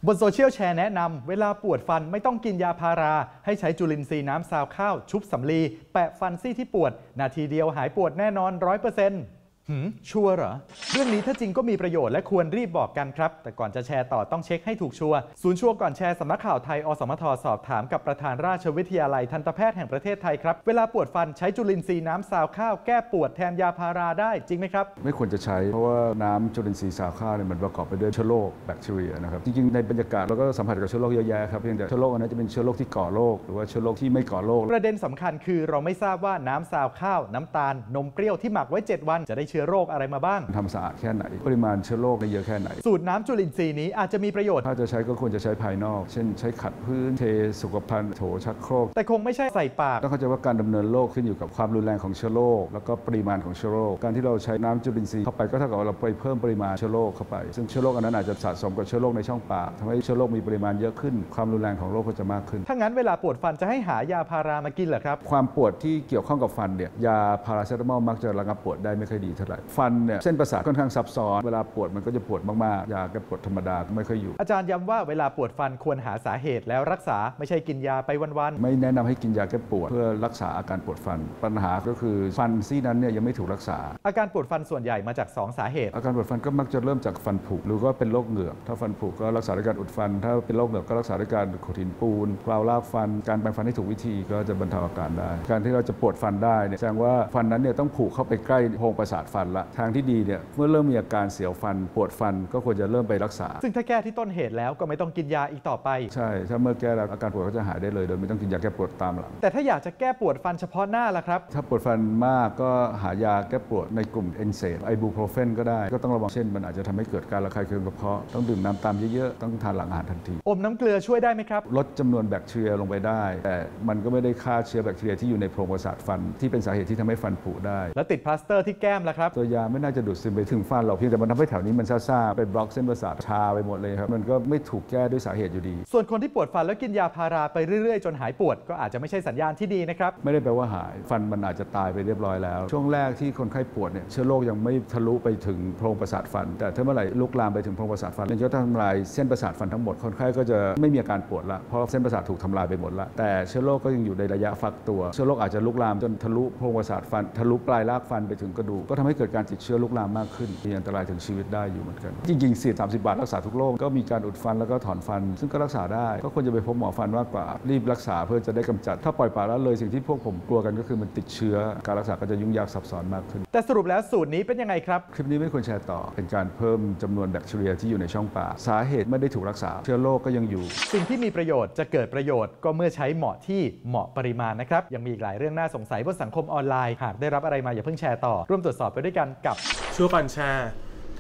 บนโซเชียลแชร์แนะนำเวลาปวดฟันไม่ต้องกินยาพาราให้ใช้จุลินทรีย์น้ำซาวข้าวชุบสำลีแปะฟันซี่ที่ปวดนาทีเดียวหายปวดแน่นอน 100%ชัวร์เหรอเรื่องนี้ถ้าจริงก็มีประโยชน์และควรรีบบอกกันครับแต่ก่อนจะแชร์ต่อต้องเช็คให้ถูกชัวร์ศูนย์ชัวร์ก่อนแชร์สำนักข่าวไทยอสมทสอบถามกับประธานราชวิทยาลัยทันตแพทย์แห่งประเทศไทยครับเวลาปวดฟันใช้จุลินทรีย์น้ำซาวข้าวแก้ปวดแทนยาพาราได้จริงไหมครับไม่ควรจะใช้เพราะว่าน้ำจุลินทรีย์ซาวข้าวเนี่ยมันประกอบไปด้วยเชื้อโรคแบคทีเรียนะครับจริงๆในบรรยากาศเราก็สัมผัสกับเชื้อโรคเยอะแยะครับเพียงแต่เชื้อโรคอันนั้นจะเป็นเชื้อโรคที่ก่อโรคหรือว่าเชื้อโรคที่ไม่ก่อโรคประเด็นสำคัญคือเราไม่ทราบว่าน้ำซาวข้าวน้ำตาลนมเปรี้ยวที่หมักไว้7 วันจะได้เชื้อโรคอะไรมาบ้างทำสะอาดแค่ไหนปริมาณเชื้อโรคเยอะแค่ไหนสูตรน้ำจุลินทรีย์นี้อาจจะมีประโยชน์ถ้าจะใช้ก็ควรจะใช้ภายนอกเช่นใช้ขัดพื้นเทสุขภัณฑ์โถชักโครกแต่คงไม่ใช่ใส่ปากต้องเข้าใจว่าการดำเนินโรคขึ้นอยู่กับความรุนแรงของเชื้อโรคแล้วก็ปริมาณของเชื้อโรคการที่เราใช้น้ำจุลินทรีย์เข้าไปก็เท่ากับเราไปเพิ่มปริมาณเชื้อโรคเข้าไปซึ่งเชื้อโรคอันนั้นอาจจะสะสมกับเชื้อโรคในช่องปากทำให้เชื้อโรคมีปริมาณเยอะขึ้นความรุนแรงของโรคก็จะมากขึ้นถ้างั้นเวลาปวดฟันจะให้หายาพารามากินเหรอครับความปวดที่เกี่ยวข้องกับฟันเนี่ยยาพาราเซตามอลมักจะระงับปวดได้ไม่ค่อยดีเท่าไหร่ฟันเนี่ยเส้นประสาทค่อนข้างซับซ้อนเวลาปวดมันก็จะปวดมากๆยาแก้ปวดธรรมดาไม่ค่อยอยู่อาจารย์ย้ำว่าเวลาปวดฟันควรหาสาเหตุแล้วรักษาไม่ใช่กินยาไปวันๆไม่แนะนำให้กินยาแก้ปวดเพื่อรักษาอาการปวดฟันปัญหาก็คือฟันซี่นั้นเนี่ยยังไม่ถูกรักษาอาการปวดฟันส่วนใหญ่มาจาก2สาเหตุอาการปวดฟันก็มักจะเริ่มจากฟันผุหรือว่าเป็นโรคเหงือกถ้าฟันผุก็รักษาด้วยการอุดฟันถ้าเป็นโรคเหงือกก็รักษาด้วยการขูดหินปูนกราวรากฟันการแปรงฟันให้ถูกวิธีก็จะบรรเทาอาการได้การที่เราจะปวดฟันได้เนี่ยแสดงว่าฟันนั้นเนี่ยต้องผุเข้าไปใกล้โพรงประสาทฟันละทางที่ดีเนี่ยเมื่อเริ่มมีอาการเสียวฟันปวดฟันก็ควรจะเริ่มไปรักษาซึ่งถ้าแก้ที่ต้นเหตุแล้วก็ไม่ต้องกินยาอีกต่อไปใช่ถ้าเมื่อแก้แล้วอาการปวดก็จะหายได้เลยโดยไม่ต้องกินยาแก้ปวดตามหลังแต่ถ้าอยากจะแก้ปวดฟันเฉพาะหน้าล่ะครับถ้าปวดฟันมากก็หายาแก้ปวดในกลุ่มเอนเซดไอบูโปรเฟนก็ได้ก็ต้องระวังเช่นมันอาจจะทำให้เกิดการระคายเคืองกระเพาะต้องดื่มน้ำตามเยอะๆต้องทานหลังอาหารทันทีอมน้ำเกลือช่วยได้ไหมครับลดจำนวนแบคทีเรียลงไปได้แต่มันก็ไม่ได้ฆ่าเชื้อแบคทีเรียที่อยู่ในโพรงประสาทฟันที่เป็นสาเหตุที่ทำให้ฟันผุได้แล้วติดพลาสเตอร์ที่แก้มล่ะครับตัวยาไม่น่าจะดูดซึมไปถึงฟันหรอกเพียงแต่มันทำให้แถวนี้มันซ่าๆไปบล็อกเส้นประสาทชาไปหมดเลยครับมันก็ไม่ถูกแก้ด้วยสาเหตุอยู่ดีส่วนคนที่ปวดฟันแล้วกินยาพาราไปเรื่อยๆจนหายปวดก็อาจจะไม่ใช่สัญญาณที่ดีนะครับไม่ได้แปลว่าหายฟันมันอาจจะตายไปเรียบร้อยแล้วช่วงแรกที่คนไข้ปวดเนี่ยเชื้อโรคยังไม่ทะลุไปถึงโพรงประสาทฟันแต่ถ้าเมื่อไหร่ลุกลามไปถึงโพรงประสาทฟันมันจะทำลายเส้นประสาทฟันทั้งหมดคนไข้ก็จะไม่มีอาการปวดละเพราะเส้นประสาทถูกทำลายไปหมดละแต่เชื้อโรคก็ยังอยู่ในระยะฟักตัวเชื้อโรคอาจจะลุกลามจนทะลุโพรงประสาทฟันทะลุปลายรากฟันไปถึงกระดูกก็ทำให้เกิดการติดเชื้อลุกลามมากขึ้นมีอันตรายถึงชีวิตได้อยู่เหมือนกันจริงๆ30 บาทรักษาทุกโรคก็มีการอุดฟันแล้วก็ถอนฟันซึ่งก็รักษาได้ก็ควรจะไปพบหมอฟันมากกว่ารีบรักษาเพื่อจะได้กำจัดถ้าปล่อยปละละเลยสิ่งที่พวกผมกลัวกันก็คือมันติดเชื้อการรักษาก็จะยุ่งยากซับซ้อนมากขึ้นแต่สรุปแล้วสูตรนี้เป็นยังไงครับคลิปนี้ไม่ควรแชร์ต่อเป็นการเพิ่มจำนวนแบคทีเรียที่อยู่ในช่องปากสาเหตุไม่ได้ถูกรักษาเชื้อโรคก็ยังอยู่สิ่งที่มีประโยชน์จะเกิดประโยชน์ก็เมื่อใช้เหมาะที่เหมาะปริมาณนะครับยังมีอีกหลายเรื่องน่าสงสัยบนสังคมออนไลน์หากได้รับอะไรมาอย่าเพิ่งแชร์ต่อร่วมตรวจสอบไปด้วยกันกับชัวร์ก่อนแชร์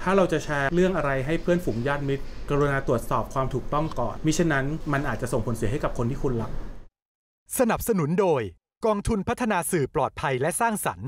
ถ้าเราจะแชร์เรื่องอะไรให้เพื่อนฝูงญาติมิตรกรุณาตรวจสอบความถูกต้องก่อนมิฉะนั้นมันอาจจะส่งผลเสียให้กับคนที่คุณรักสนับสนุนโดยกองทุนพัฒนาสื่อปลอดภัยและสร้างสรรค์